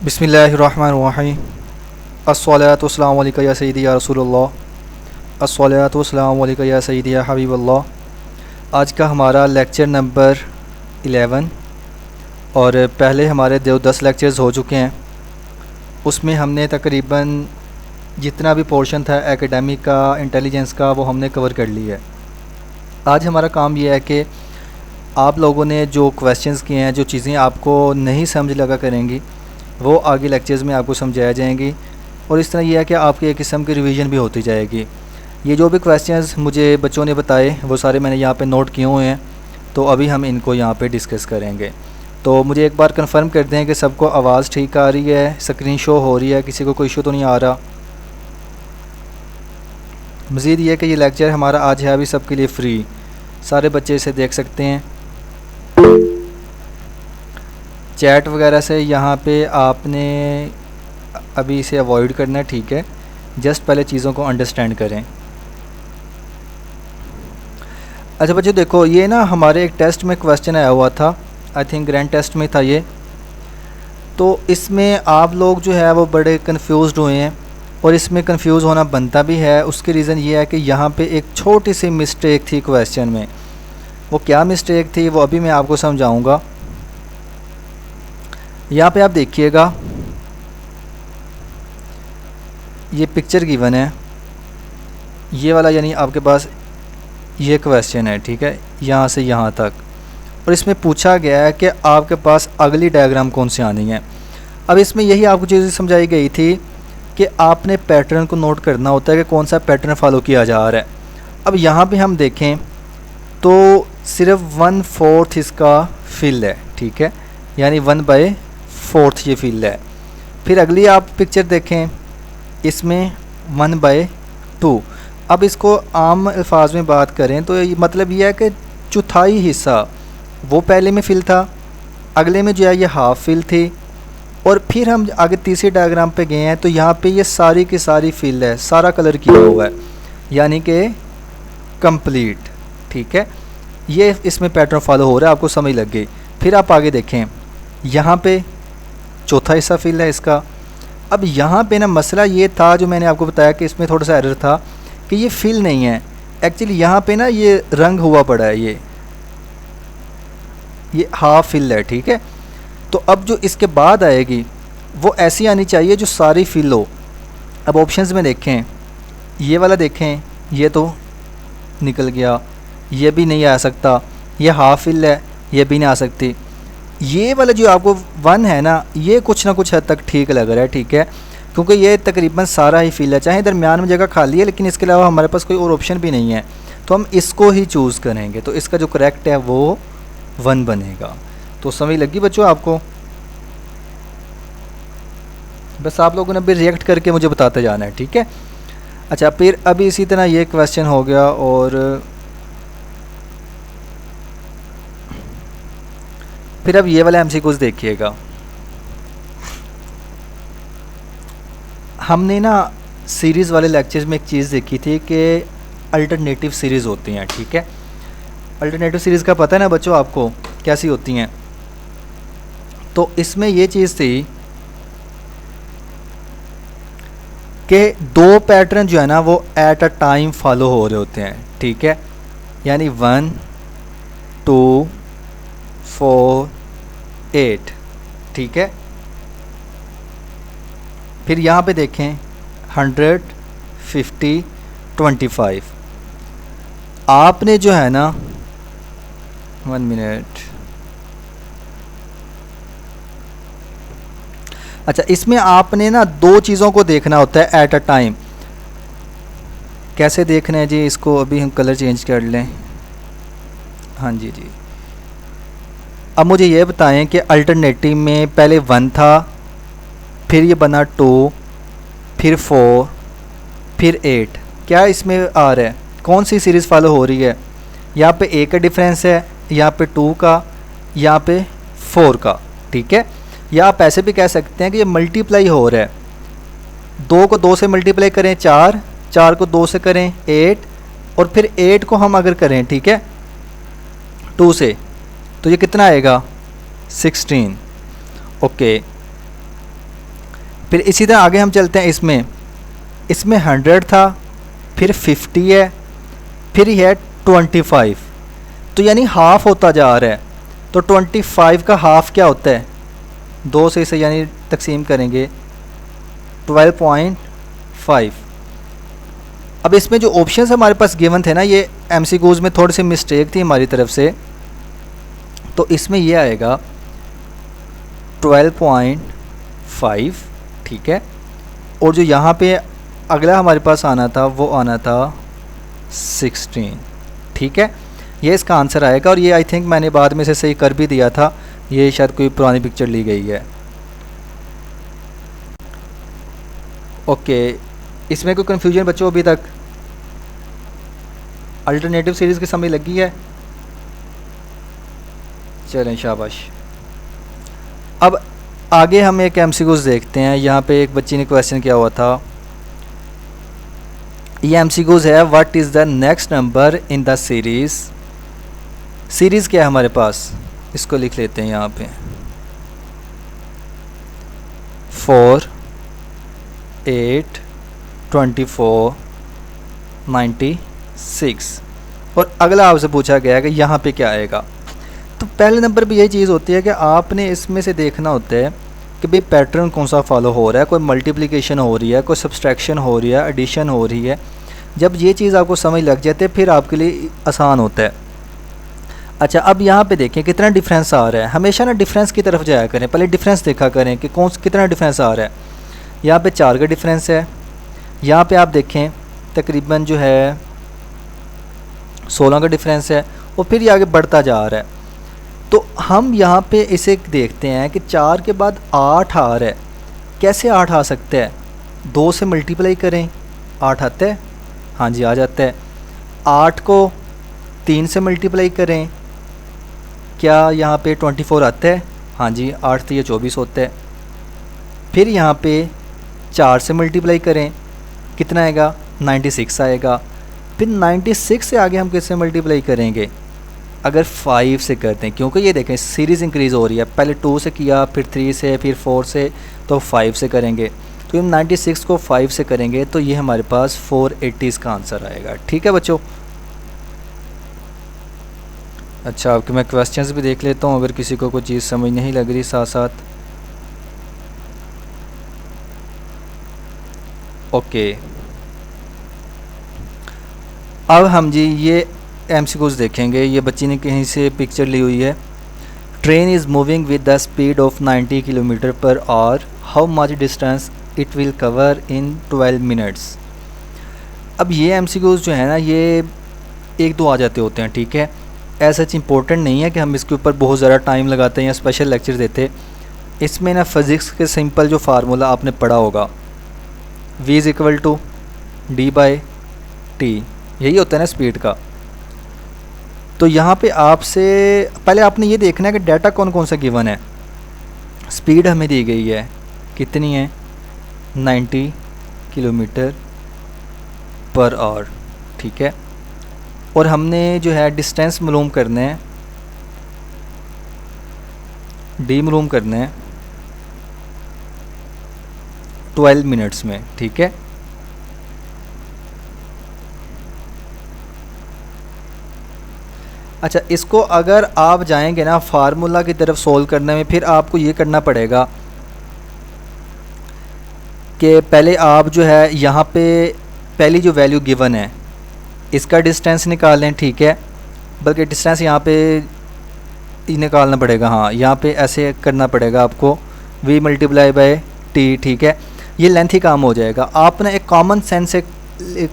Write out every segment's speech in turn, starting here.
बिस्मिल्लाहिर्रहमानिर्रहीम। अस्सलातु वस्सलामु अलैका या सय्यदी या रसूलल्लाह। अस्सलातु वस्सलामु अलैका या सय्यदी या हबीबल्लाह। आज का हमारा लेक्चर नंबर 11 और पहले हमारे 10 लेक्चर्स हो चुके हैं। उसमें हमने तकरीबन जितना भी पोर्शन था एकेडमिक का, इंटेलिजेंस का, वो हमने कवर कर लिया है। आज हमारा काम ये है कि आप लोगों ने जो क्वेश्चंस किए हैं, जो चीज़ें आपको नहीं समझ लगा करेंगी, वो आगे लेक्चर्स में आपको समझाया जाएंगी। और इस तरह यह है कि आपकी एक किस्म की रिवीजन भी होती जाएगी। ये जो भी क्वेश्चंस मुझे बच्चों ने बताए वो सारे मैंने यहाँ पे नोट किए हुए हैं, तो अभी हम इनको यहाँ पे डिस्कस करेंगे। तो मुझे एक बार कंफर्म कर दें कि सबको आवाज़ ठीक आ रही है, स्क्रीन शो हो रही है, किसी को कोई इशू तो नहीं आ रहा। मज़ीद ये कि ये लेक्चर हमारा आज है अभी सबके लिए फ्री, सारे बच्चे इसे देख सकते हैं। चैट वगैरह से यहाँ पे आपने अभी इसे अवॉइड करना है, ठीक है। जस्ट पहले चीज़ों को अंडरस्टैंड करें। अच्छा बच्चों देखो, ये ना हमारे एक टेस्ट में क्वेश्चन आया हुआ था, आई थिंक ग्रैंड टेस्ट में था ये। तो इसमें आप लोग जो है वो बड़े कंफ्यूज्ड हुए हैं और इसमें कंफ्यूज होना बनता भी है। उसकी रीज़न ये है कि यहाँ पे एक छोटी सी मिस्टेक थी क्वेश्चन में। वो क्या मिस्टेक थी वो अभी मैं आपको समझाऊँगा। यहाँ पे आप देखिएगा, ये पिक्चर गिवन है, ये वाला, यानी आपके पास ये क्वेश्चन है, ठीक है, यहाँ से यहाँ तक। और इसमें पूछा गया है कि आपके पास अगली डायग्राम कौन सी आनी है। अब इसमें यही आपको चीज़ समझाई गई थी कि आपने पैटर्न को नोट करना होता है कि कौन सा पैटर्न फॉलो किया जा रहा है। अब यहाँ पे हम देखें तो सिर्फ 1/4 इसका फिल है, ठीक है, यानी 1/4 ये फिल है। फिर अगली आप पिक्चर देखें, इसमें 1/2। अब इसको आम अल्फाज में बात करें तो मतलब ये है कि चौथाई हिस्सा वो पहले में फिल था, अगले में जो है ये हाफ फिल थी। और फिर हम आगे तीसरे डायग्राम पे गए हैं तो यहाँ पे ये सारी की सारी फिल है, सारा कलर किया हुआ है, यानी कि कंप्लीट, ठीक है। ये इसमें पैटर्न फॉलो हो रहा है, आपको समझ लग गई। फिर आप आगे देखें, यहाँ पे चौथा हिस्सा फिल है इसका। अब यहाँ पे ना मसला ये था, जो मैंने आपको बताया कि इसमें थोड़ा सा एरर था कि ये फिल नहीं है एक्चुअली। यहाँ पे ना ये रंग हुआ पड़ा है, ये हाफ फिल है, ठीक है। तो अब जो इसके बाद आएगी वो ऐसी आनी चाहिए जो सारी फिल हो। अब ऑप्शंस में देखें, ये वाला देखें, ये तो निकल गया, ये भी नहीं आ सकता। ये हाफ फिल है, ये भी नहीं आ सकती। ये वाला जो आपको 1 है ना, ये कुछ ना कुछ हद तक ठीक लग रहा है, ठीक है, क्योंकि ये तकरीबन सारा ही फिल है। चाहे दरमियान में जगह खाली है, लेकिन इसके अलावा हमारे पास कोई और ऑप्शन भी नहीं है, तो हम इसको ही चूज़ करेंगे। तो इसका जो करेक्ट है वो 1 बनेगा। तो समझ लगी बच्चों आपको? बस आप लोगों ने भी रिएक्ट करके मुझे बताते जाना है, ठीक है। अच्छा, फिर अभी इसी तरह ये क्वेश्चन हो गया। और फिर अब ये वाला MCQs देखिएगा। हमने ना सीरीज़ वाले लेक्चर्स में एक चीज़ देखी थी कि अल्टरनेटिव सीरीज़ होती हैं, ठीक है। अल्टरनेटिव सीरीज़ का पता है ना बच्चों आपको कैसी होती हैं? तो इसमें ये चीज़ थी कि 2 पैटर्न जो है ना वो एट अ टाइम फॉलो हो रहे होते हैं, ठीक है, यानी 1 2 4 8, ठीक है। फिर यहाँ पे देखें 100 50 25। आपने जो है ना 1 मिनट, अच्छा, इसमें आपने ना 2 चीज़ों को देखना होता है एट अ टाइम। कैसे देखना है जी इसको? अभी हम कलर चेंज कर लें। हाँ जी जी। अब मुझे ये बताएं कि अल्टरनेटिव में पहले 1 था, फिर ये बना 2, फिर 4, फिर 8। क्या इसमें आ रहा है? कौन सी सीरीज़ फॉलो हो रही है? यहाँ पे 1 का डिफरेंस है, यहाँ पे 2 का, यहाँ पे 4 का, ठीक है। या आप ऐसे भी कह सकते हैं कि ये मल्टीप्लाई हो रहा है। 2 को 2 से मल्टीप्लाई करें 4, 4 को 2 से करें 8, और फिर 8 को हम अगर करें, ठीक है, 2 से, तो ये कितना आएगा? 16। ओके, फिर इसी तरह आगे हम चलते हैं, इसमें 100 था, फिर 50 है, फिर ही है 25। तो यानी हाफ़ होता जा रहा है। तो 25 का हाफ़ क्या होता है, 2 से इसे यानी तकसीम करेंगे 12.5। अब इसमें जो ऑप्शंस हमारे पास गिवन थे ना, ये एमसीक्यूज़ में थोड़ी सी मिस्टेक थी हमारी तरफ से, तो इसमें ये आएगा 12.5, ठीक है। और जो यहाँ पे अगला हमारे पास आना था वो आना था 16, ठीक है। ये इसका आंसर आएगा। और ये आई थिंक मैंने बाद में से सही कर भी दिया था, ये शायद कोई पुरानी पिक्चर ली गई है। ओके, इसमें कोई कन्फ्यूजन बच्चों अभी तक? अल्टरनेटिव सीरीज़ की समझ लगी है? चलें, शाबाश। अब आगे हम एक एमसीक्यूज़ देखते हैं। यहाँ पे एक बच्ची ने क्वेश्चन किया हुआ था, ये एमसीक्यूज़ है, what is the next number in the series. Series क्या है हमारे पास, इसको लिख लेते हैं यहाँ पे 4, 8, 24, 96। और अगला आपसे पूछा गया है कि यहाँ पे क्या आएगा। तो पहले नंबर पे यही चीज़ होती है कि आपने इसमें से देखना होता है कि भाई पैटर्न कौन सा फॉलो हो रहा है, कोई मल्टीप्लिकेशन हो रही है, कोई सब्सट्रैक्शन हो रही है, एडिशन हो रही है। जब ये चीज़ आपको समझ लग जाती है फिर आपके लिए आसान होता है। अच्छा, अब यहाँ पे देखें कितना डिफरेंस आ रहा है। हमेशा ना डिफरेंस की तरफ जाया करें, पहले डिफरेंस देखा करें कि कितना डिफरेंस आ रहा है। यहाँ पे 4 का डिफरेंस है, यहाँ पे आप देखें तकरीबन जो है 16 का डिफरेंस है, और फिर ये आगे बढ़ता जा रहा है। तो हम यहाँ पे इसे देखते हैं कि 4 के बाद 8 आ रहा है। कैसे 8 आ सकता है, 2 से मल्टीप्लाई करें 8 आता है, हाँ जी आ जाता है। 8 को 3 से मल्टीप्लाई करें, क्या यहाँ पे 24 आता है, हाँ जी 8 से ये 24 होता है। फिर यहाँ पे 4 से मल्टीप्लाई करें, कितना आएगा, 96 आएगा। फिर 96 से आगे हम किससे मल्टीप्लाई करेंगे, अगर 5 से करते हैं, क्योंकि ये देखें सीरीज़ इंक्रीज़ हो रही है। पहले 2 से किया, फिर 3 से, फिर 4 से, तो 5 से करेंगे। तो हम 96 को 5 से करेंगे तो ये हमारे पास 480 इसका आंसर आएगा, ठीक है बच्चों। अच्छा, आपके मैं क्वेश्चंस भी देख लेता हूँ अगर किसी को कोई चीज़ समझ नहीं लग रही साथ साथ। ओके, अब हम जी ये एमसीक्यूज़ देखेंगे। ये बच्ची ने कहीं से पिक्चर ली हुई है, train is moving with the speed of 90 kilometre per hour, how much distance it will cover in 12 minutes. अब ये एमसीक्यूज़ जो है ना, ये 1-2 आ जाते होते हैं, ठीक है। ऐसा इम्पोर्टेंट नहीं है कि हम इसके ऊपर बहुत ज़्यादा टाइम लगाते हैं या स्पेशल लेक्चर देते। इसमें ना फिज़िक्स के सिंपल जो फार्मूला आपने पढ़ा होगा, v is equal to d/t, यही होता है ना स्पीड का। तो यहाँ पे आपसे पहले आपने ये देखना है कि डाटा कौन कौन सा गिवन है। स्पीड हमें दी गई है, कितनी है, 90 किलोमीटर पर आवर, ठीक है। और हमने जो है डिस्टेंस मालूम करना है, डी मालूम करना है 12 मिनट्स में, ठीक है। अच्छा, इसको अगर आप जाएंगे ना फार्मूला की तरफ सोल्व करने में, फिर आपको ये करना पड़ेगा कि पहले आप जो है यहाँ पे पहली जो वैल्यू गिवन है इसका डिस्टेंस निकाल लें, ठीक है। बल्कि डिस्टेंस यहाँ पे ही निकालना पड़ेगा, हाँ यहाँ पे ऐसे करना पड़ेगा आपको, v मल्टीप्लाई बाय t, ठीक है। ये लेंथ ही काम हो जाएगा। आप ना एक कॉमन सेंस से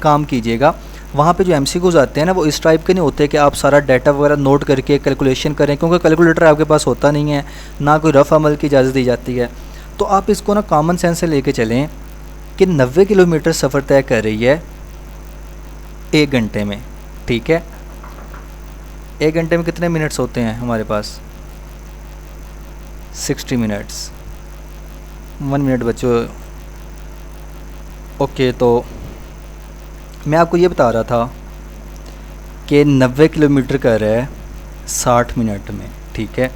काम कीजिएगा। वहाँ पे जो एमसीक्यूज़ आते हैं ना, वो इस टाइप के नहीं होते कि आप सारा डाटा वगैरह नोट करके कैलकुलेशन करें, क्योंकि कैलकुलेटर आपके पास होता नहीं है, ना कोई रफ़ अमल की इजाज़त दी जाती है। तो आप इसको ना कॉमन सेंस से लेके चलें कि 90 किलोमीटर सफ़र तय कर रही है 1 घंटे में, ठीक है। 1 घंटे में कितने मिनट्स होते हैं हमारे पास, 60 मिनट्स। 1 मिनट बच्चों। ओके, तो मैं आपको ये बता रहा था कि 90 किलोमीटर कर रहा है 60 मिनट में, ठीक है।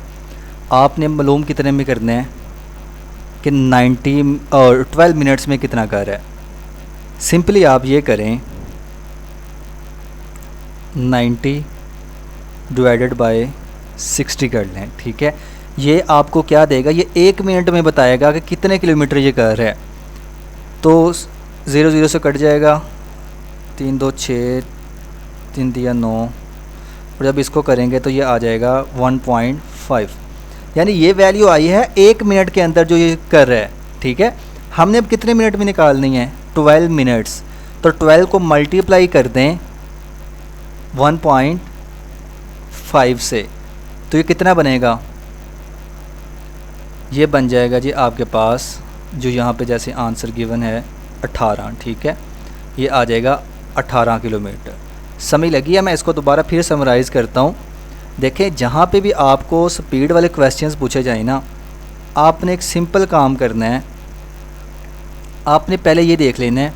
आपने मालूम कितने में करना है, कि 90 और 12 मिनट्स में कितना कर रहा है। सिंपली आप ये करें 90 डिवाइडेड बाय 60 कर लें, ठीक है। ये आपको क्या देगा, ये 1 मिनट में बताएगा कि कितने किलोमीटर ये कर रहा है। तो 0 0 से कट जाएगा, 3 2 6, 3 दिया 9, और जब इसको करेंगे तो ये आ जाएगा 1.5, यानी ये वैल्यू आई है 1 मिनट के अंदर जो ये कर रहा है, ठीक है। हमने अब कितने मिनट में निकालनी है, 12 मिनट्स। तो 12 को मल्टीप्लाई कर दें 1.5 से, तो ये कितना बनेगा, ये बन जाएगा जी आपके पास जो यहाँ पे जैसे आंसर गिवन है 18, ठीक है। ये आ जाएगा 18 किलोमीटर। समझ लगी है। मैं इसको दोबारा फिर समराइज़ करता हूँ। देखें, जहाँ पे भी आपको स्पीड वाले क्वेश्चंस पूछे जाए ना, आपने एक सिंपल काम करना है। आपने पहले ये देख लेना है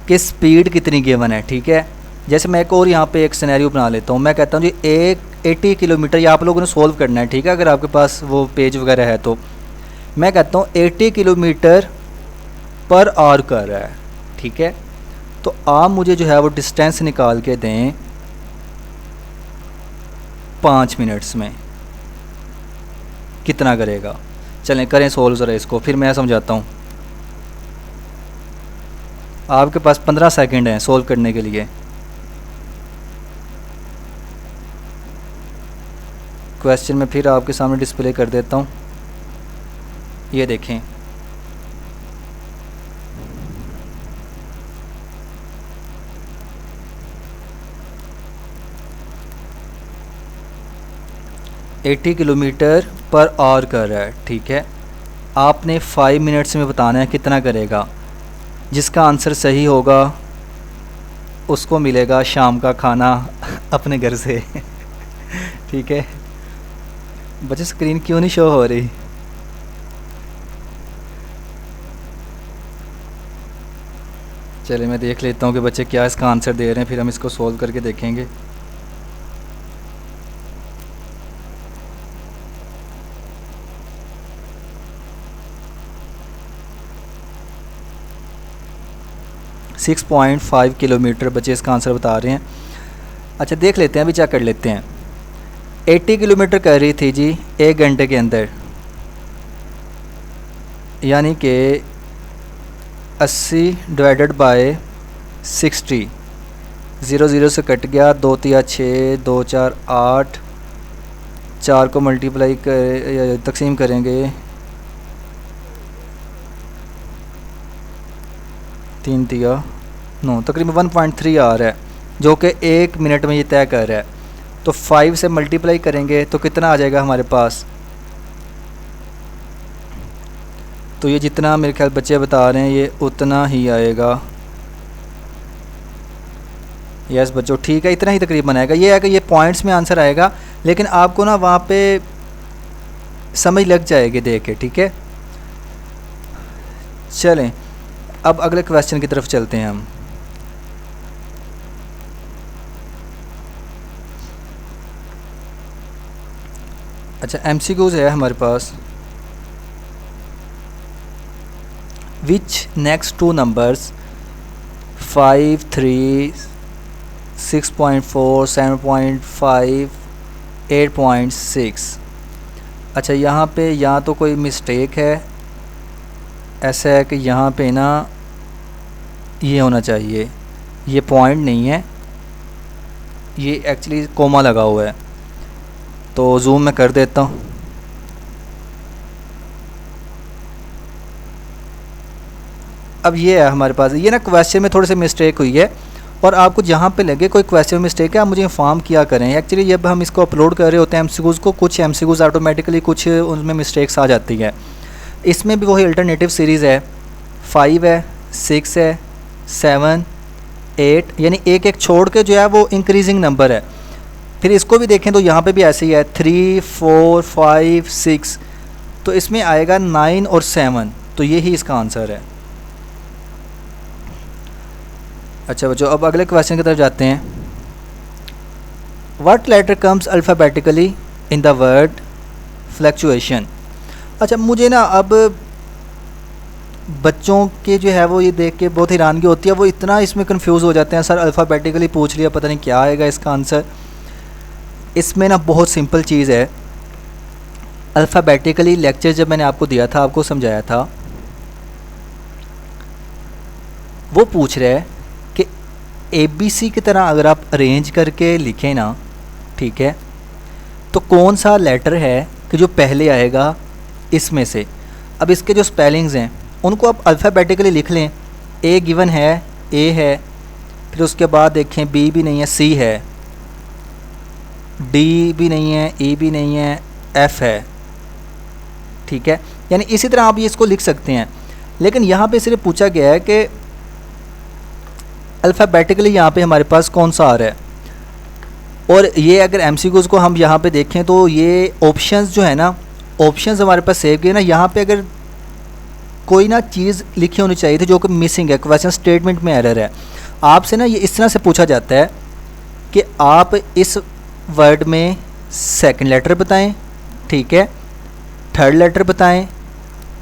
कि स्पीड कितनी गिवन है, ठीक है। जैसे मैं एक और यहाँ पे एक सिनेरियो बना लेता हूँ। मैं कहता हूँ जी 80 किलोमीटर, ये आप लोगों ने सोल्व करना है, ठीक है। अगर आपके पास वो पेज वगैरह है तो मैं कहता हूँ 80 किलोमीटर पर आवर कर रहा है, ठीक है। तो आप मुझे जो है वो डिस्टेंस निकाल के दें 5 मिनट्स में, कितना करेगा। चलें करें सोल्व ज़रा इसको, फिर मैं समझाता हूँ। आपके पास 15 सेकंड हैं सोल्व करने के लिए। क्वेश्चन में फिर आपके सामने डिस्प्ले कर देता हूँ, ये देखें। एटी किलोमीटर पर आवर कर रहा है, ठीक है। आपने 5 मिनट्स में बताना है कितना करेगा। जिसका आंसर सही होगा उसको मिलेगा शाम का खाना अपने घर से ठीक है। बच्चे स्क्रीन क्यों नहीं शो हो रही। चलिए मैं देख लेता हूँ कि बच्चे क्या इसका आंसर दे रहे हैं, फिर हम इसको सॉल्व करके देखेंगे। सिक्स 6.5 किलोमीटर बच्चे इसका आंसर बता रहे हैं। अच्छा देख लेते हैं, अभी चेक कर लेते हैं। 80 किलोमीटर कर रही थी जी 1 घंटे के अंदर, यानी कि 80 डिवाइडेड बाय 60, 0 0 से कट गया, 2 3 6, 2 4 8, 4 को मल्टीप्लाई कर तकसीम करेंगे 3 3 9, तकरीबन 1.3 आ रहा है, जो कि 1 मिनट में ये तय कर रहा है। तो 5 से मल्टीप्लाई करेंगे तो कितना आ जाएगा हमारे पास। तो ये जितना मेरे ख्याल बच्चे बता रहे हैं ये उतना ही आएगा। यस बच्चों ठीक है, इतना ही तकरीबन आएगा। ये है कि ये पॉइंट्स में आंसर आएगा, लेकिन आपको ना वहाँ पे समझ लग जाएगी देख के, ठीक है। चलें अब अगले क्वेश्चन की तरफ चलते हैं हम। अच्छा MCQs है हमारे पास। विच नेक्स्ट टू नंबर्स 5 3 6.4 7.5 8.6। अच्छा यहाँ पे या तो कोई मिस्टेक है, ऐसा है कि यहाँ पे ना ये होना चाहिए, ये पॉइंट नहीं है, ये एक्चुअली कोमा लगा हुआ है। तो जूम में कर देता हूँ। अब ये है हमारे पास, ये ना क्वेश्चन में थोड़ी सी मिस्टेक हुई है, और आपको जहाँ पे लगे कोई क्वेश्चन में मिस्टेक है आप मुझे इन्फॉर्म किया करें। एक्चुअली जब हम इसको अपलोड कर रहे होते हैं MCQs को, कुछ MCQs ऑटोमेटिकली कुछ उनमें मिस्टेक्स आ जाती है। इसमें भी वही अल्टरनेटिव सीरीज़ है, 5 है, 6 है, 7 8, यानी एक एक छोड़ के जो है वो इंक्रीजिंग नंबर है। फिर इसको भी देखें तो यहाँ पे भी ऐसे ही है 3 4 5 6, तो इसमें आएगा 9 और 7, तो यही इसका आंसर है। अच्छा बच्चों अब अगले क्वेश्चन की तरफ जाते हैं। What letter comes alphabetically in the word fluctuation. अच्छा मुझे ना अब बच्चों के जो है वो ये देख के बहुत हैरानगी होती है, वो इतना इसमें कंफ्यूज हो जाते हैं, सर अल्फ़ाबेटिकली पूछ लिया, पता नहीं क्या आएगा इसका आंसर। इसमें ना बहुत सिंपल चीज़ है। अल्फ़ाबेटिकली लेक्चर जब मैंने आपको दिया था, आपको समझाया था, वो पूछ रहा है कि ABC की तरह अगर आप अरेंज करके लिखें ना, ठीक है, तो कौन सा लेटर है कि जो पहले आएगा इसमें से। अब इसके जो स्पेलिंग्स हैं उनको आप अल्फ़ाबेटिकली लिख लें। ए गिवन है, ए है, फिर उसके बाद देखें बी भी नहीं है, सी है, डी भी नहीं है, ई भी नहीं है, एफ़ है, ठीक है। यानी इसी तरह आप ये इसको लिख सकते हैं। लेकिन यहाँ पे सिर्फ पूछा गया है कि अल्फ़ाबेटिकली यहाँ पे हमारे पास कौन सा आ रहा है। और ये अगर MCQs को हम यहाँ पे देखें तो ये ऑप्शंस जो है ना, ऑप्शंस हमारे पास सेव किए ना, यहाँ पे अगर कोई ना चीज़ लिखी होनी चाहिए थी जो कि मिसिंग है, क्वेश्चन स्टेटमेंट में एरर है। आपसे ना ये इस तरह से पूछा जाता है कि आप इस वर्ड में सेकंड लेटर बताएं, ठीक है, थर्ड लेटर बताएं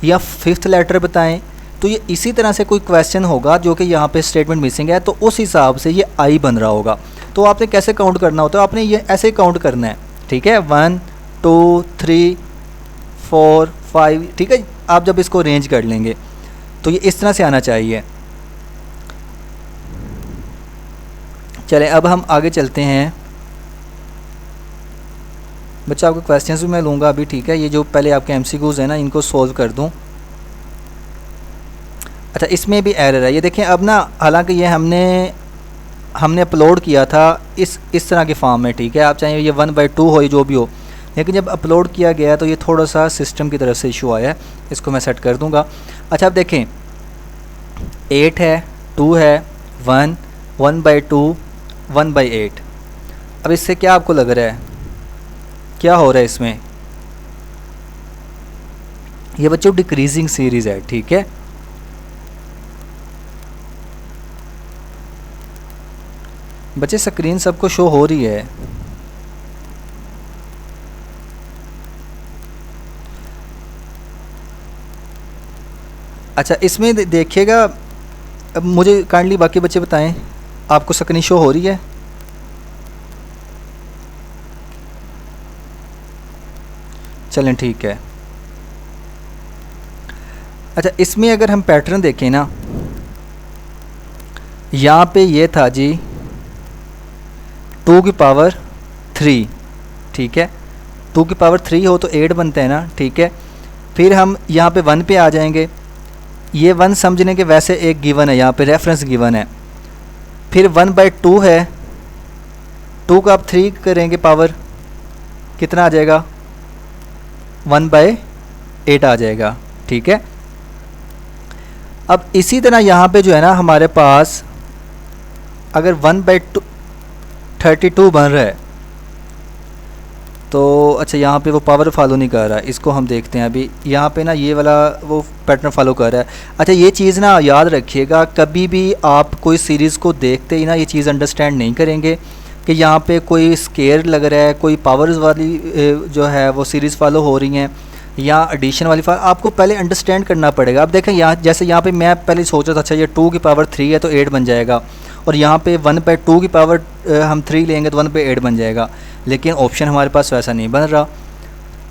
या फिफ्थ लेटर बताएं। तो ये इसी तरह से कोई क्वेश्चन होगा जो कि यहाँ पे स्टेटमेंट मिसिंग है, तो उस हिसाब से ये आई बन रहा होगा। तो आपने कैसे काउंट करना होता है, आपने ये ऐसे ही काउंट करना है, ठीक है, 1 2 3 4 5, ठीक है। आप जब इसको अरेंज कर लेंगे तो ये इस तरह से आना चाहिए। चलें अब हम आगे चलते हैं। बच्चा आपके क्वेश्चंस भी मैं लूँगा अभी, ठीक है। ये जो पहले आपके MCQs हैं ना, इनको सॉल्व कर दूँ। अच्छा, इसमें भी एरर है, ये देखें। अब ना हालांकि ये हमने अपलोड किया था इस तरह के फॉर्म में, ठीक है। आप चाहे ये 1/2 हो, जो भी हो, लेकिन जब अपलोड किया गया तो ये थोड़ा सा सिस्टम की तरफ से इशू आया है। इसको मैं सेट कर दूंगा। अच्छा, अब देखें 8 है, 2 है, 1, 1/2, 1/8। अब इससे क्या आपको लग रहा है, क्या हो रहा है इसमें? ये बच्चों डिक्रीजिंग सीरीज़ है, ठीक है। बच्चे स्क्रीन सबको शो हो रही है। अच्छा, इसमें देखिएगा। अब मुझे काइंडली बाकी बच्चे बताएं, आपको स्क्रीन शो हो रही है? चलें, ठीक है। अच्छा, इसमें अगर हम पैटर्न देखें ना, यहाँ पे ये था जी 2 की पावर 3, ठीक है। 2 की पावर 3 हो तो 8 बनते हैं ना, ठीक है। फिर हम यहाँ पे 1 पे आ जाएंगे। ये 1 समझने के वैसे एक गिवन है, यहाँ पे रेफरेंस गिवन है। फिर 1/2 है, 2 का आप 3 करेंगे पावर, कितना आ जाएगा? 1/8 आ जाएगा, ठीक है। अब इसी तरह यहाँ पे जो है ना हमारे पास अगर 1/32 बन रहा है तो अच्छा, यहाँ पे वो पावर फॉलो नहीं कर रहा है, इसको हम देखते हैं अभी। यहाँ पे ना ये वाला वो पैटर्न फॉलो कर रहा है। अच्छा, ये चीज़ ना याद रखिएगा, कभी भी आप कोई सीरीज़ को देखते ही ना ये चीज़ अंडरस्टैंड नहीं करेंगे कि यहाँ पे कोई स्केयर लग रहा है, कोई पावर्स वाली जो है वो सीरीज़ फॉलो हो रही हैं या एडिशन वाली आपको पहले अंडरस्टैंड करना पड़ेगा। अब देखें यहाँ, जैसे यहाँ पे मैं पहले सोच रहा था अच्छा ये 2 की पावर 3 है तो 8 बन जाएगा, और यहाँ पे 1/2 की पावर हम 3 लेंगे तो 1/8 बन जाएगा, लेकिन ऑप्शन हमारे पास वैसा नहीं बन रहा।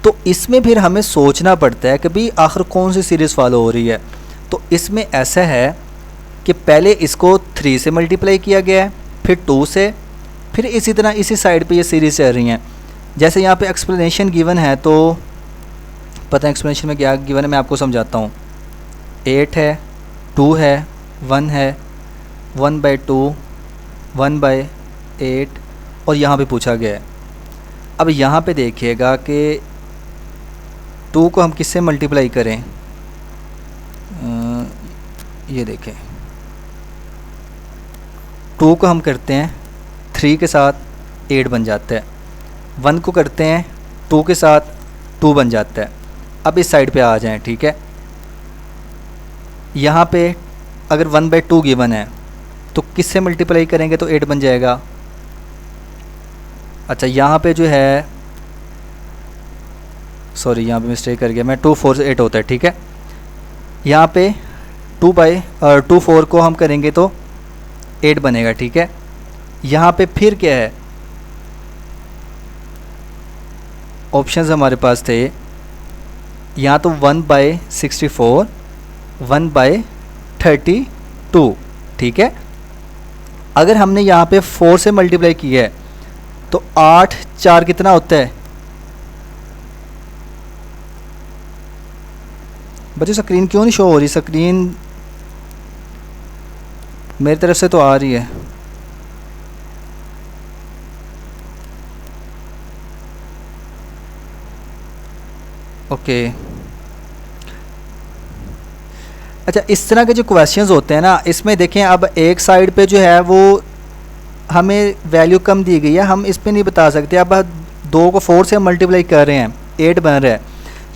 तो इसमें फिर हमें सोचना पड़ता है कि भाई आखिर कौन सी सीरीज़ फॉलो हो रही है। तो इसमें ऐसा है कि पहले इसको 3 से मल्टीप्लाई किया गया है, फिर 2 से, फिर इसी तरह इसी साइड पे ये सीरीज़ चल रही हैं। जैसे यहाँ पे एक्सप्लेनेशन गिवन है, तो पता है एक्सप्लेनेशन में क्या गिवन है, मैं आपको समझाता हूँ। 8 है, 2 है, 1 है, 1/2, 1/8, और यहाँ पे पूछा गया है। अब यहाँ पे देखिएगा कि 2 को हम किससे मल्टीप्लाई करें। ये देखें, 2 को हम करते हैं 3 के साथ, 8 बन जाता है। 1 को करते हैं 2 के साथ, 2 बन जाता है। अब इस साइड पे आ जाएं, ठीक है। यहाँ पे अगर 1/2 गिवन है तो किससे मल्टीप्लाई करेंगे तो 8 बन जाएगा। अच्छा, यहाँ पे जो है, सॉरी यहाँ पे मिस्टेक कर गया मैं, 2 4 से 8 होता है, ठीक है। यहाँ पे 4 को हम करेंगे तो 8 बनेगा, ठीक है। यहाँ पे फिर क्या है, ऑप्शंस हमारे पास थे, यहाँ तो 1/64, 1/32, ठीक है। अगर हमने यहाँ पे 4 से मल्टीप्लाई किया है तो 8 4 कितना होता है बच्चों? स्क्रीन क्यों नहीं शो हो रही? स्क्रीन मेरी तरफ से तो आ रही है। ओके, अच्छा, इस तरह के जो क्वेश्चंस होते हैं ना, इसमें देखें अब एक साइड पे जो है वो हमें वैल्यू कम दी गई है, हम इस पे नहीं बता सकते। अब 2 को 4 से मल्टीप्लाई कर रहे हैं, 8 बन रहा है।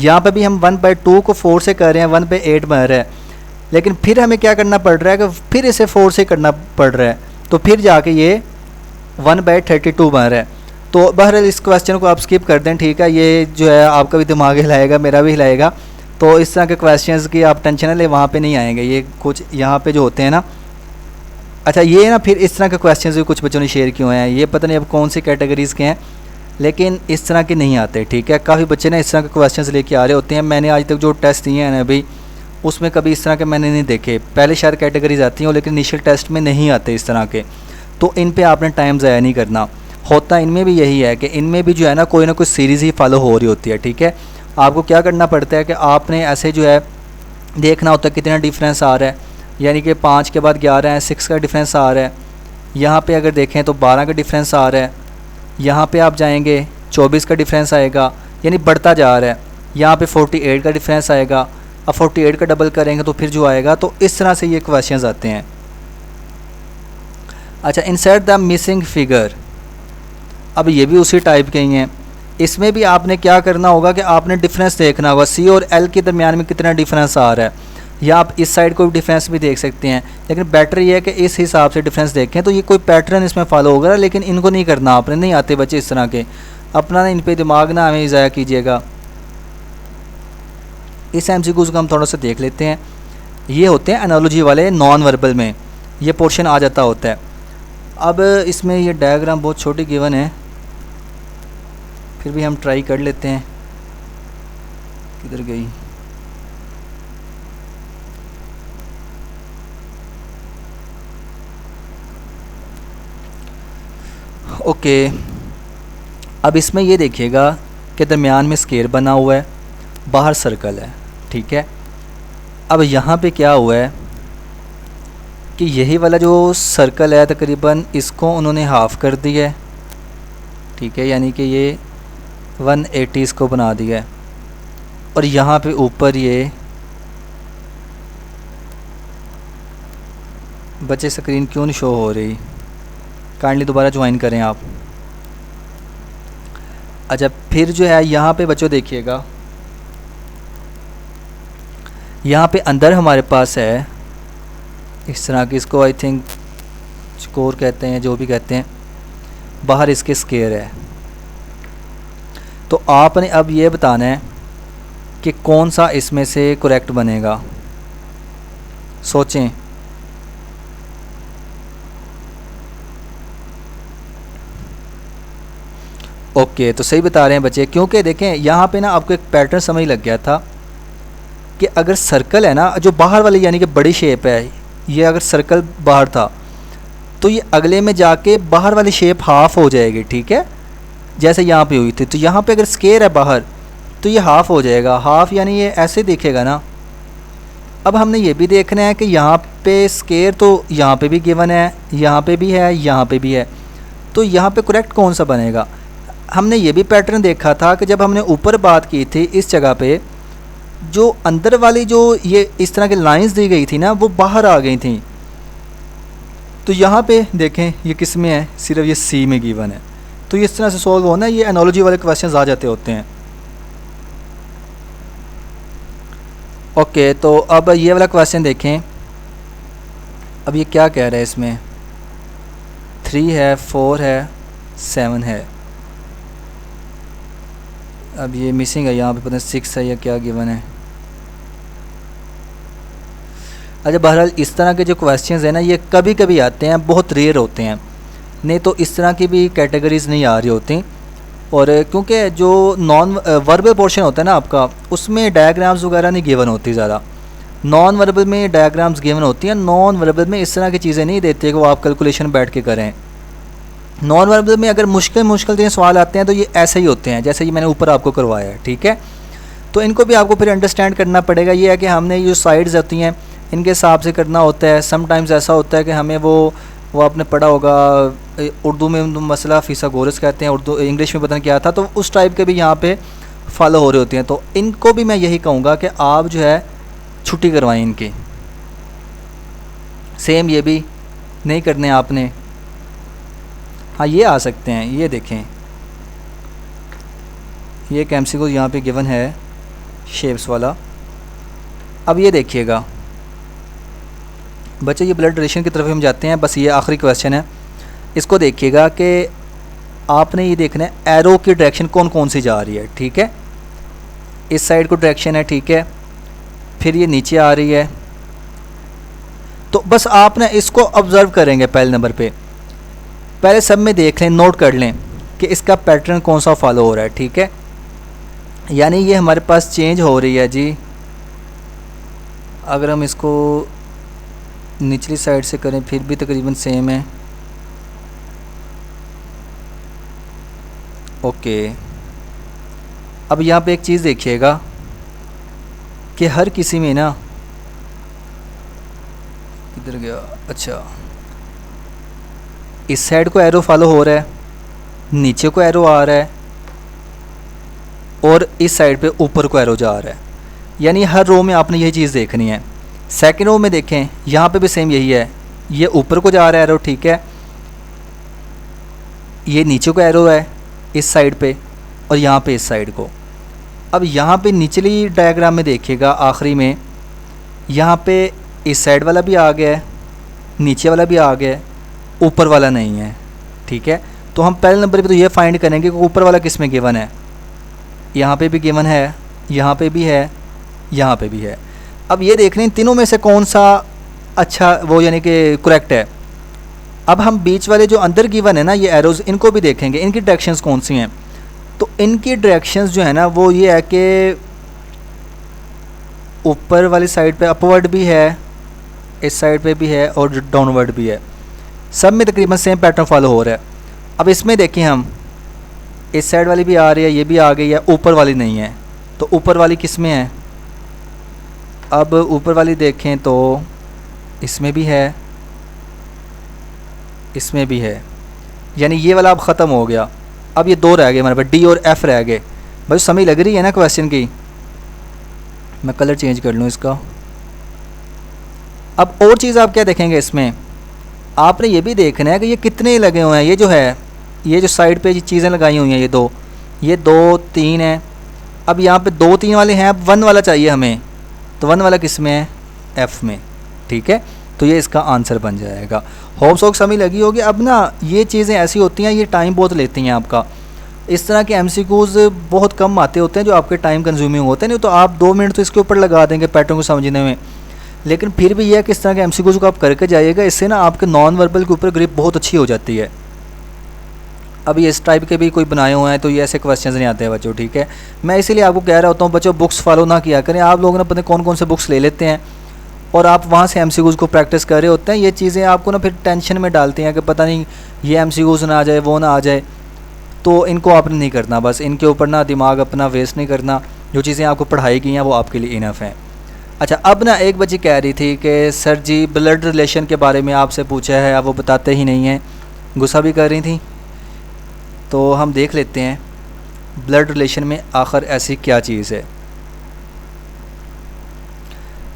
यहाँ पे भी हम 1/2 को 4 से कर रहे हैं, 1/8 बन रहा है। लेकिन फिर हमें क्या करना पड़ रहा है कि फिर इसे 4 से करना पड़ रहा है, तो फिर जाके ये 1/32 बन रहा है। तो बहरहाल इस क्वेश्चन को आप स्किप कर दें, ठीक है। ये जो है आपका भी दिमाग हिलाएगा, मेरा भी हिलाएगा। तो इस तरह के क्वेश्चंस की आप टेंशन न लें, वहाँ पे नहीं आएंगे ये कुछ यहाँ पे जो होते हैं ना। अच्छा, ये ना फिर इस तरह के क्वेश्चंस भी कुछ बच्चों ने शेयर किए हैं, ये पता नहीं अब कौन सी कैटेगरीज़ के हैं, लेकिन इस तरह के नहीं आते, ठीक है। काफ़ी बच्चे ना इस तरह के क्वेश्चंस लेके आ रहे होते हैं। मैंने आज तक जो टेस्ट दिए हैं ना अभी, उसमें कभी इस तरह के मैंने नहीं देखे। पहले शायद कैटेगरीज आती हैं लेकिन इनिशियल टेस्ट में नहीं आते इस तरह के। तो इन पे आपने टाइम ज़ाया नहीं करना। होता इनमें भी यही है कि इनमें भी जो है ना कोई सीरीज़ ही फॉलो हो रही होती है, ठीक है। आपको क्या करना पड़ता है कि आपने ऐसे जो है देखना होता है कितना डिफरेंस आ रहा है, यानी कि 5 के बाद 11 है, 6 का डिफरेंस आ रहा है। यहाँ पे अगर देखें तो 12 का डिफरेंस आ रहा है। यहाँ पे आप जाएंगे 24 का डिफरेंस आएगा, यानी बढ़ता जा रहा है। यहाँ पे 48 का डिफरेंस आएगा, अब 48 का डबल करेंगे तो फिर जो आएगा। तो इस तरह से ये क्वेश्चंस आते हैं। अच्छा, इंसर्ट द मिसिंग फिगर, अब ये भी उसी टाइप के ही हैं। इसमें भी आपने क्या करना होगा कि आपने डिफरेंस देखना होगा, सी और एल के दरमियान में कितना डिफरेंस आ रहा है, या आप इस साइड को भी डिफरेंस भी देख सकते हैं। लेकिन बेटर ये है कि इस हिसाब से डिफरेंस देखें, तो ये कोई पैटर्न इसमें फॉलो होगा। लेकिन इनको नहीं करना, आपने नहीं आते बच्चे इस तरह के, अपना ना इन पे दिमाग ना हमें ज़ाया कीजिएगा। इस MCQs को हम थोड़ा सा देख लेते हैं। ये होते हैं एनालॉजी वाले, नॉन वर्बल में ये पोर्शन आ जाता होता है। अब इसमें ये डायग्राम बहुत छोटी गिवन है, फिर भी हम ट्राई कर लेते हैं। किधर गई? ओके, अब इसमें ये देखिएगा कि दरमियान में स्केयर बना हुआ है, बाहर सर्कल है, ठीक है। अब यहाँ पे क्या हुआ है कि यही वाला जो सर्कल है तकरीबन इसको उन्होंने हाफ़ कर दिया है, ठीक है, यानी कि ये 180 इसको बना दिया है। और यहाँ पे ऊपर ये बच्चे स्क्रीन क्यों नहीं शो हो रही? काइंडली दोबारा ज्वाइन करें आप। अच्छा, फिर जो है यहाँ पे बच्चों देखिएगा, यहाँ पे अंदर हमारे पास है इस तरह की, इसको आई थिंक स्कोर कहते हैं, जो भी कहते हैं, बाहर इसके स्केयर है। तो आपने अब ये बताना है कि कौन सा इसमें से करेक्ट बनेगा। सोचें। ओके, तो सही बता रहे हैं बच्चे, क्योंकि देखें यहाँ पे ना आपको एक पैटर्न समझ लग गया था कि अगर सर्कल है ना जो बाहर वाली, यानी कि बड़ी शेप है, ये अगर सर्कल बाहर था तो ये अगले में जाके बाहर वाली शेप हाफ़ हो जाएगी, ठीक है, जैसे यहाँ पे हुई थी। तो यहाँ पे अगर स्केयर है बाहर तो ये हाफ़ हो जाएगा, हाफ़ यानी ये ऐसे दिखेगा ना। अब हमने ये भी देखना है कि यहाँ पे स्केयर तो यहाँ पे भी गिवन है, यहाँ पे भी है, यहाँ पे भी है, तो यहाँ पे करेक्ट कौन सा बनेगा। हमने ये भी पैटर्न देखा था कि जब हमने ऊपर बात की थी इस जगह पे, जो अंदर वाली जो ये इस तरह की लाइंस दी गई थी ना वो बाहर आ गई थी। तो यहाँ पे देखें ये किस में है, सिर्फ ये सी में गिवन है। तो इस तरह से सॉल्व होना, ये एनालॉजी वाले क्वेश्चंस आ जाते होते हैं। ओके, तो अब ये वाला क्वेश्चन देखें। अब ये क्या कह रहा है, इसमें 3 है, 4 है, 7 है। अब ये मिसिंग है, यहाँ पे पता नहीं 6 है या क्या गिवन है। अच्छा, बहरहाल इस तरह के जो क्वेश्चंस हैं ना ये कभी कभी आते हैं, बहुत रेयर होते हैं, नहीं तो इस तरह की भी कैटेगरीज़ नहीं आ रही होती। और क्योंकि जो नॉन वर्बल पोर्शन होता है ना आपका, उसमें डायग्राम्स वगैरह नहीं गिवन होती ज़्यादा। नॉन वर्बल में डायग्राम्स गिवन होती हैं, नॉन वर्बल में इस तरह की चीज़ें नहीं देते कि वो आप कैलकुलेशन बैठ के करें। नॉन वर्बल में अगर मुश्किल सवाल आते हैं तो ये ऐसे ही होते हैं जैसे ये मैंने ऊपर आपको करवाया है, ठीक है। तो इनको भी आपको फिर अंडरस्टैंड करना पड़ेगा। ये है कि हमने जो साइड्स होती हैं इनके हिसाब से करना होता है। समटाइम्स ऐसा होता है कि हमें वो आपने पढ़ा होगा उर्दू में मसला फिसागोरस कहते हैं, उर्दू इंग्लिश में पता नहीं क्या था, तो उस टाइप के भी यहाँ पे फॉलो हो रहे होते हैं। तो इनको भी मैं यही कहूँगा कि आप जो है छुट्टी करवाएं इनकी। सेम ये भी नहीं करने आपने। हाँ, ये आ सकते हैं, ये देखें, ये एक MCQ यहाँ पे गिवन है शेप्स वाला। अब ये देखिएगा बच्चे, ये ब्लड रिलेशन की तरफ हम जाते हैं, बस ये आखिरी क्वेश्चन है। इसको देखिएगा कि आपने ये देखना है एरो की डायरेक्शन कौन कौन सी जा रही है, ठीक है। इस साइड को डायरेक्शन है, ठीक है, फिर ये नीचे आ रही है। तो बस आपने इसको ऑब्ज़र्व करेंगे पहले नंबर पे, पहले सब में देख लें, नोट कर लें कि इसका पैटर्न कौन सा फॉलो हो रहा है, ठीक है। यानी ये हमारे पास चेंज हो रही है जी। अगर हम इसको निचली साइड से करें फिर भी तकरीबन सेम है। ओके, अब यहाँ पे एक चीज़ देखिएगा कि हर किसी में ना, किधर गया, अच्छा, इस साइड को एरो फॉलो हो रहा है, नीचे को एरो आ रहा है, और इस साइड पे ऊपर को एरो जा रहा है। यानी हर रो में आपने यही चीज़ देखनी है। सेकेंड रो में देखें, यहाँ पे भी सेम यही है, ये ऊपर को जा रहा है एरो, ठीक है, ये नीचे को एरो है इस साइड पे, और यहाँ पे इस साइड को। अब यहाँ पे निचली डायग्राम में देखिएगा आखिरी में, यहाँ पे इस साइड वाला भी आ गया है, नीचे वाला भी आ गया है, ऊपर वाला नहीं है, ठीक है। तो हम पहले नंबर पे तो ये फाइंड करेंगे कि ऊपर वाला किस में गिवन है। यहाँ पे भी गिवन है, यहाँ पे भी है, यहाँ पे भी है। अब ये देख लें तीनों में से कौन सा अच्छा वो यानी कि करेक्ट है। अब हम बीच वाले जो अंदर गिवन है ना ये एरोज़, इनको भी देखेंगे, इनकी डायरेक्शंस कौन सी हैं। तो इनकी डायरेक्शंस जो है ना वो ये है कि ऊपर वाली साइड पे अपवर्ड भी है, इस साइड पे भी है, और डाउनवर्ड भी है। सब में तकरीबन सेम पैटर्न फॉलो हो रहा है। अब इसमें देखें हम, इस साइड वाली भी आ रही है, ये भी आ गई है, ऊपर वाली नहीं है। तो ऊपर वाली किस में है। अब ऊपर वाली देखें तो इसमें भी है, इसमें भी है, यानी ये वाला अब ख़त्म हो गया। अब ये दो रह गए हमारे पास, डी और एफ़ रह गए। भाई समझ लग रही है ना क्वेश्चन की। मैं कलर चेंज कर लूँ इसका। अब और चीज़ आप क्या देखेंगे इसमें, आपने ये भी देखना है कि ये कितने लगे हुए हैं। ये जो है, ये जो साइड पे चीज़ें लगाई हुई हैं, ये दो तीन है। अब यहाँ पे दो तीन वाले हैं, अब वन वाला चाहिए हमें, तो वन वाला किस में है, एफ़ में, ठीक है। तो ये इसका आंसर बन जाएगा। होप सो समझ लगी होगी। अब ना ये चीज़ें ऐसी होती हैं, ये टाइम बहुत लेती हैं आपका। इस तरह के MCQs बहुत कम आते होते हैं जो आपके टाइम कंज्यूमिंग होते हैं। नहीं तो आप 2 मिनट तो इसके ऊपर लगा देंगे पैटर्न को समझने में। लेकिन फिर भी यह है कि इस तरह के MCQs को आप करके जाइएगा, इससे ना आपके नॉन वर्बल के ऊपर ग्रिप बहुत अच्छी हो जाती है। अब ये इस टाइप के भी कोई बनाए हुए हैं तो ये ऐसे क्वेश्चंस नहीं आते हैं बच्चों, ठीक है। मैं इसीलिए आपको कह रहा होता हूँ बच्चों, बुक्स फॉलो ना किया करें। आप लोग ना पता कौन कौन से बुक्स ले लेते हैं और आप वहाँ से MCQs को प्रैक्टिस कर रहे होते हैं। ये चीज़ें आपको ना फिर टेंशन में डालती हैं कि पता नहीं ये MCQs ना आ जाए, वो ना आ जाए। तो इनको आपने नहीं करना, बस इनके ऊपर ना दिमाग अपना वेस्ट नहीं करना। जो चीज़ें आपको पढ़ाई की हैं वो आपके लिए इनफ हैं। अच्छा, अब ना एक बच्ची कह रही थी कि सर जी ब्लड रिलेशन के बारे में आपसे पूछा है, आप वो बताते ही नहीं हैं, गुस्सा भी कर रही थी। तो हम देख लेते हैं ब्लड रिलेशन में आखिर ऐसी क्या चीज़ है।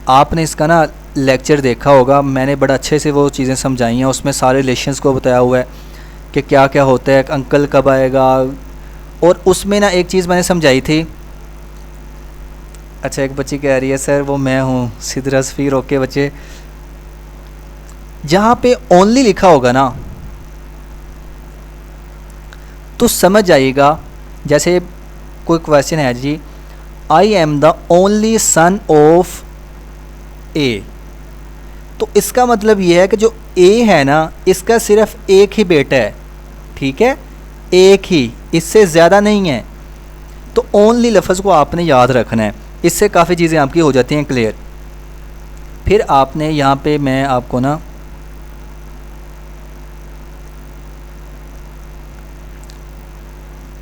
आपने इसका ना लेक्चर देखा होगा, मैंने बड़ा अच्छे से वो चीज़ें समझाई हैं। उसमें सारे रिलेशंस को बताया हुआ है कि क्या क्या होता है, अंकल कब आएगा। और उसमें ना एक चीज़ मैंने समझाई थी। अच्छा, एक बच्ची कह रही है सर वो मैं हूँ सिद्रा सफ़ीर। ओके बच्चे, जहाँ पे ओनली लिखा होगा ना तो समझ जाइएगा। जैसे कोई क्वेश्चन है जी, I am the only son of a, तो इसका मतलब ये है कि जो ए है ना, इसका सिर्फ एक ही बेटा है, ठीक है, एक ही, इससे ज़्यादा नहीं है। तो ओनली लफ्ज़ को आपने याद रखना है, इससे काफ़ी चीज़ें आपकी हो जाती हैं क्लियर। फिर आपने यहाँ पे मैं आपको ना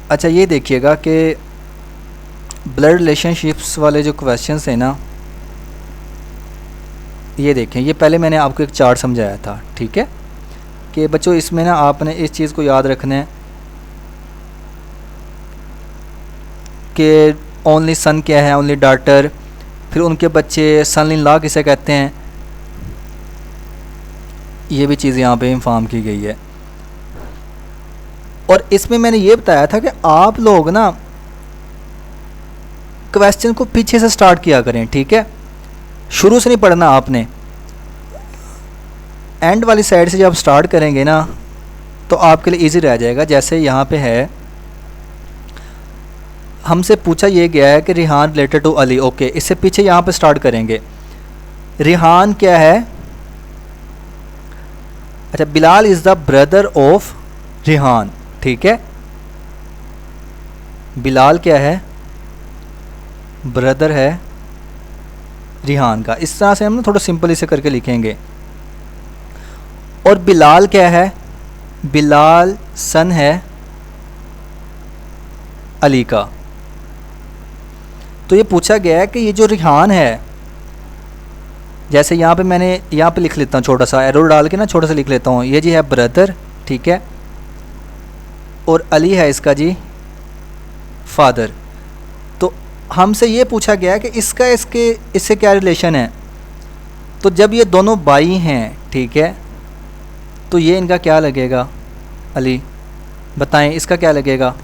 अच्छा ये देखिएगा कि ब्लड रिलेशनशिप्स वाले जो क्वेश्चंस हैं ना, ये देखें, ये पहले मैंने आपको एक चार्ट समझाया था, ठीक है, कि बच्चों इसमें ना आपने इस चीज़ को याद रखना है कि ओनली सन क्या है, ओनली डॉटर, फिर उनके बच्चे, सन इन लॉ किसे कहते हैं, ये भी चीज़ यहाँ पे इन्फॉर्म की गई है। और इसमें मैंने ये बताया था कि आप लोग ना क्वेश्चन को पीछे से स्टार्ट किया करें, ठीक है, शुरू से नहीं पढ़ना आपने, एंड वाली साइड से जब स्टार्ट करेंगे ना तो आपके लिए इजी रह जाएगा। जैसे यहाँ पे है, हमसे पूछा ये गया है कि Rihan related to Ali, okay, इससे पीछे यहाँ पे स्टार्ट करेंगे। रिहान क्या है, अच्छा, Bilal is the brother of Rihan, ठीक है, बिलाल क्या है, ब्रदर है रिहान का। इस तरह से हम ना थोड़ा सिंपल इसे करके लिखेंगे। और बिलाल क्या है, बिलाल सन है अली का। तो ये पूछा गया है कि ये जो रिहान है, जैसे यहाँ पे मैंने यहाँ पे लिख लेता हूँ, छोटा सा एरो डाल के ना छोटा सा लिख लेता हूँ, ये जी है ब्रदर, ठीक है, और अली है इसका जी फादर। तो हमसे ये पूछा गया है कि इसका इससे क्या रिलेशन है। तो जब ये दोनों भाई हैं, ठीक है, तो ये इनका क्या लगेगा, अली, बताएं इसका क्या लगेगा,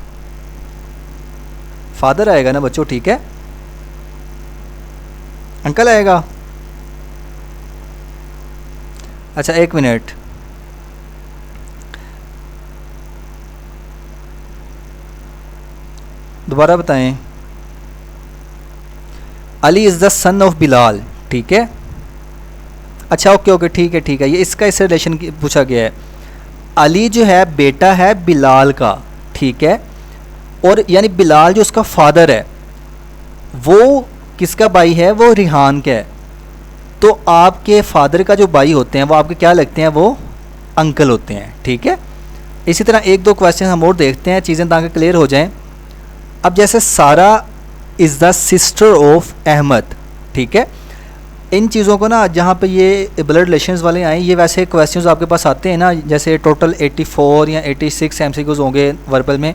फादर आएगा ना बच्चों, ठीक है, अंकल आएगा। अच्छा एक मिनट, दोबारा बताएं, Ali is the son of Bilal, ठीक है, अच्छा ओके ओके ठीक है ठीक है, ये इसका इससे रिलेशन पूछा गया है। अली जो है बेटा है बिलाल का, ठीक है, और यानी बिलाल जो उसका फादर है वो किसका भाई है, वो रिहान का है। तो आपके फादर का जो भाई होते हैं वो आपके क्या लगते हैं, वो अंकल होते हैं, ठीक है। इसी तरह एक दो क्वेश्चन हम और देखते हैं, चीज़ें ताकि क्लियर हो जाएं। अब जैसे Sara is the sister of Ahmad, ठीक है, इन चीज़ों को ना जहाँ पे ये ब्लड रिलेशंस वाले आए, ये वैसे क्वेश्चंस आपके पास आते हैं ना, जैसे टोटल 84 या 86 एमसीक्यूज़ होंगे वर्बल में,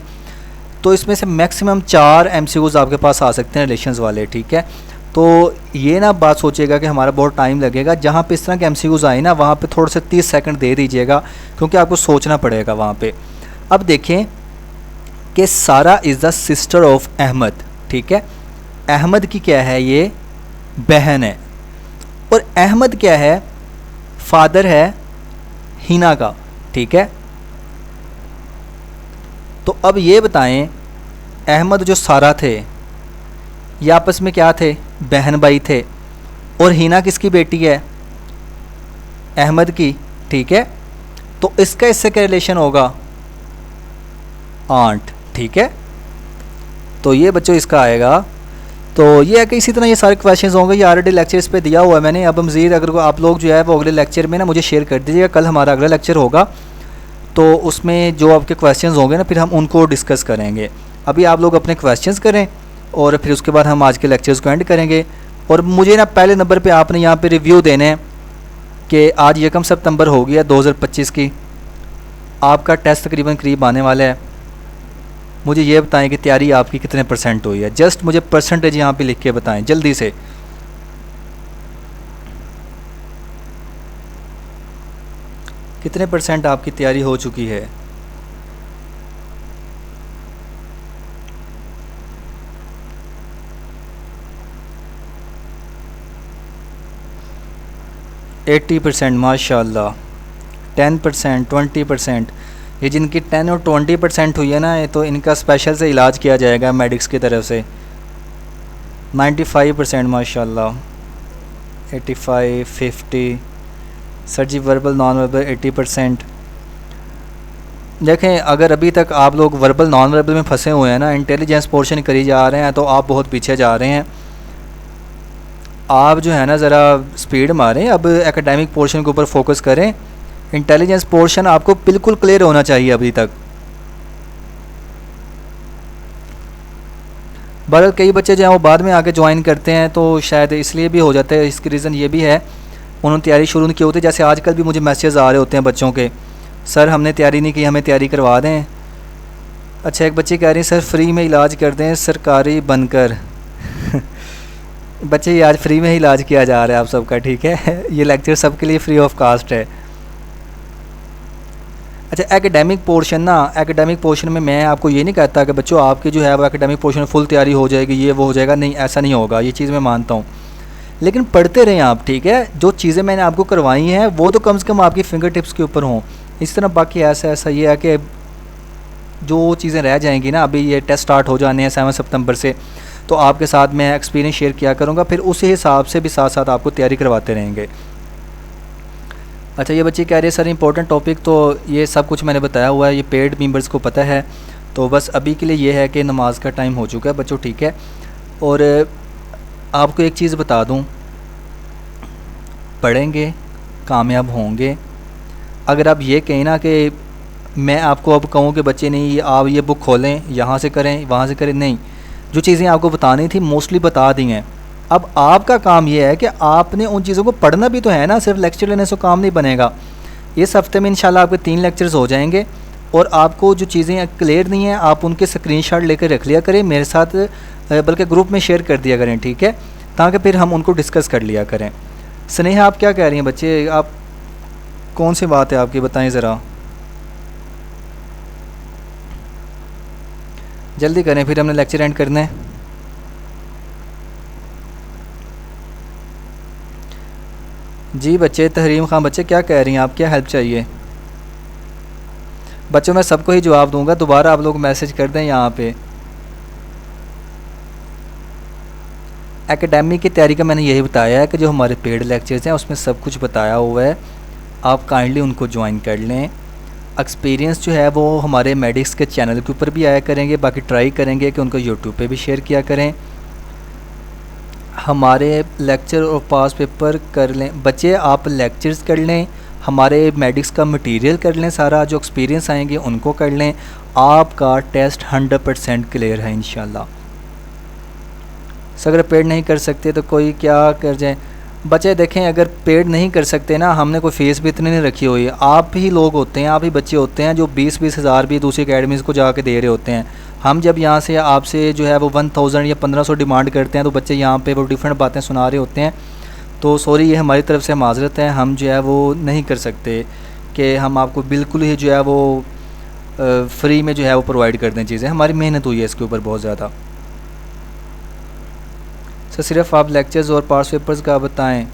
तो इसमें से मैक्सिमम 4 एमसीक्यूज़ आपके पास आ सकते हैं रिलेशंस वाले, ठीक है। तो ये ना बात सोचिएगा कि हमारा बहुत टाइम लगेगा, जहाँ पे इस तरह के एमसीक्यूज़ आए ना वहाँ पे थोड़े से 30 सेकंड दे दीजिएगा, क्योंकि आपको सोचना पड़ेगा वहाँ पे। अब देखें कि Sara is the sister of Ahmad, ठीक है, अहमद की क्या है, ये बहन है, और अहमद क्या है, फादर है हिना का, ठीक है। तो अब ये बताएं, अहमद जो सारा थे ये आपस में क्या थे, बहन भाई थे, और हिना किसकी बेटी है, अहमद की, ठीक है। तो इसका इससे क्या रिलेशन होगा, आंट, ठीक है। तो ये बच्चों इसका आएगा। तो ये है कि इसी तरह ये सारे क्वेश्चंस होंगे, ये ऑलरेडी लेक्चर इस पे दिया हुआ है मैंने। अब मज़ीद अगर आप लोग जो है वो अगले लेक्चर में ना मुझे शेयर कर दीजिएगा, कल हमारा अगला लेक्चर होगा, तो उसमें जो आपके क्वेश्चंस होंगे ना फिर हम उनको डिस्कस करेंगे। अभी आप लोग अपने क्वेश्चंस करें और फिर उसके बाद हम आज के लेक्चर्स को एंड करेंगे। और मुझे ना पहले नंबर पे आपने यहाँ पे रिव्यू देने हैं कि आज 1 सितंबर हो गया 2025 की, आपका टेस्ट तकरीबन करीब आने वाला है। मुझे ये बताएं कि तैयारी आपकी कितने % हुई है, जस्ट मुझे परसेंटेज यहाँ पे लिख के बताएं जल्दी से। कितने % आपकी तैयारी हो चुकी है। %80 माशाल्लाह, 10%, 20%, ये जिनकी 10 और 20% हुई है ना, ये तो इनका स्पेशल से इलाज किया जाएगा मेडिक्स की तरफ से। 95% माशाल्लाह, 85, 50, सर जी वर्बल नॉन वर्बल 80%। देखें अगर अभी तक आप लोग वर्बल नॉन वर्बल में फंसे हुए हैं ना, इंटेलिजेंस पोर्शन करी जा रहे हैं, तो आप बहुत पीछे जा रहे हैं। आप जो है ना ज़रा स्पीड मारें, अब एकेडमिक पोर्शन के ऊपर फोकस करें। इंटेलिजेंस पोर्शन आपको बिल्कुल क्लियर होना चाहिए अभी तक। बहरहाल कई बच्चे जो हैं वो बाद में आके ज्वाइन करते हैं, तो शायद इसलिए भी हो जाता है। इसकी रीज़न ये भी है उन्होंने तैयारी शुरू नहीं की होती। जैसे आजकल भी मुझे मैसेज आ रहे होते हैं बच्चों के, सर हमने तैयारी नहीं की, हमें तैयारी करवा दें। अच्छा एक बच्ची कह रही है सर फ्री में इलाज कर दें सरकारी बनकर। बच्चे ये आज फ्री में ही इलाज किया जा रहा है आप सबका, ठीक है। ये लेक्चर सबके लिए फ्री ऑफ कास्ट है। अच्छा एकेडमिक पोर्शन ना, एकेडमिक पोर्शन में मैं आपको ये नहीं कहता कि बच्चों आपकी जो है वो एकेडमिक पोर्शन फुल तैयारी हो जाएगी, ये वो हो जाएगा, नहीं ऐसा नहीं होगा, ये चीज़ मैं मानता हूँ। लेकिन पढ़ते रहें आप, ठीक है। जो चीज़ें मैंने आपको करवाई हैं वो तो कम से कम आपकी फिंगर टिप्स के ऊपर हों। इस तरह बाकी ऐसा ये है कि जो चीज़ें रह जाएंगी ना, अभी ये टेस्ट स्टार्ट हो जाने हैं 7 सितंबर से, तो आपके साथ मैं एक्सपीरियंस शेयर किया करूँगा, फिर उसी हिसाब से भी साथ साथ आपको तैयारी करवाते रहेंगे। अच्छा ये बच्ची कह रही है सर इंपॉर्टेंट टॉपिक तो ये सब कुछ मैंने बताया हुआ है, ये पेड मेंबर्स को पता है, तो बस अभी के लिए ये है कि नमाज का टाइम हो चुका है बच्चों, ठीक है। और आपको एक चीज़ बता दूं, पढ़ेंगे कामयाब होंगे। अगर आप ये कहें ना कि मैं आपको अब कहूँ कि बच्चे नहीं आप ये बुक खोलें, यहाँ से करें वहाँ से करें, नहीं, जो चीज़ें आपको बतानी थी मोस्टली बता दी हैं। अब आपका काम ये है कि आपने उन चीज़ों को पढ़ना भी तो है ना, सिर्फ लेक्चर लेने से काम नहीं बनेगा। इस हफ्ते में इंशाल्लाह आपके 3 लेक्चर्स हो जाएंगे, और आपको जो चीज़ें क्लियर नहीं हैं आप उनके स्क्रीनशॉट लेकर रख लिया करें मेरे साथ, बल्कि ग्रुप में शेयर कर दिया करें, ठीक है, ताकि फिर हम उनको डिस्कस कर लिया करें। स्नेहा आप क्या कह रही हैं बच्चे, आप कौन सी बात है आपकी बताएं ज़रा, जल्दी करें फिर हमने लेक्चर एंड करना है। जी बच्चे, तहरीम खान बच्चे क्या कह रही हैं आप, क्या हेल्प चाहिए? बच्चों मैं सबको ही जवाब दूंगा, दोबारा आप लोग मैसेज कर दें यहाँ पे। एकेडमिक की तैयारी का मैंने यही बताया है कि जो हमारे पेड लेक्चर्स हैं उसमें सब कुछ बताया हुआ है, आप काइंडली उनको ज्वाइन कर लें। एक्सपीरियंस जो है वो हमारे मेडिक्स के चैनल के ऊपर भी आया करेंगे, बाकी ट्राई करेंगे कि उनको यूट्यूब पे भी शेयर किया करें। हमारे लेक्चर और पास पेपर कर लें बच्चे, आप लेक्चर्स कर लें, हमारे मेडिक्स का मटेरियल कर लें, सारा जो एक्सपीरियंस आएंगे उनको कर लें, आपका टेस्ट 100% क्लियर है इंशाल्लाह। अगर पेड नहीं कर सकते तो कोई क्या कर जाए बच्चे, देखें अगर पेड नहीं कर सकते ना, हमने कोई फ़ीस भी इतनी नहीं रखी हुई है। आप ही लोग होते हैं, आप ही बच्चे होते हैं जो 20-20 हज़ार भी दूसरी अकेडमीज़ को जाके दे रहे होते हैं। हम जब यहाँ से आपसे जो है वो 1000 या 1500 डिमांड करते हैं, तो बच्चे यहाँ पे वो डिफरेंट बातें सुना रहे होते हैं। तो सॉरी, ये हमारी तरफ से माजरत है, हम जो है वो नहीं कर सकते कि हम आपको बिल्कुल ही जो है वो फ्री में जो है वो प्रोवाइड कर दें चीज़ें। हमारी मेहनत हुई है इसके ऊपर बहुत ज़्यादा। तो सिर्फ आप लेक्चर्स और पास पेपर्स का बताएं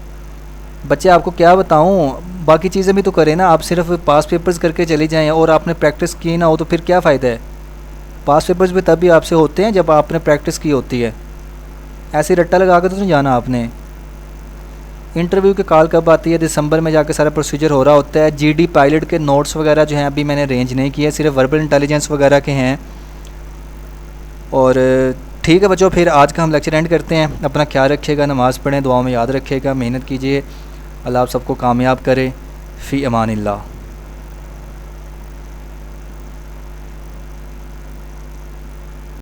बच्चे, आपको क्या बताऊं, बाकी चीज़ें भी तो करें ना। आप सिर्फ पास पेपर्स करके चले जाएं और आपने प्रैक्टिस की ना हो तो फिर क्या फ़ायदा है। पास पेपर्स भी तभी आपसे होते हैं जब आपने प्रैक्टिस की होती है, ऐसे रट्टा लगा के तो नहीं जाना आपने। इंटरव्यू की कॉल कब आती है? दिसंबर में जाके सारा प्रोसीजर हो रहा होता है। जीडी पायलट के नोट्स वगैरह जो हैं अभी मैंने अरेंज नहीं किए, सिर्फ वर्बल इंटेलिजेंस वगैरह के हैं। और ठीक है बच्चों, फिर आज का हम लेक्चर एंड करते हैं। अपना ख्याल रखिएगा, नमाज़ पढ़ें, दुआ में याद रखिएगा, मेहनत कीजिए, अल्लाह आप सबको कामयाब करे। फ़ी अमानिल्लाह।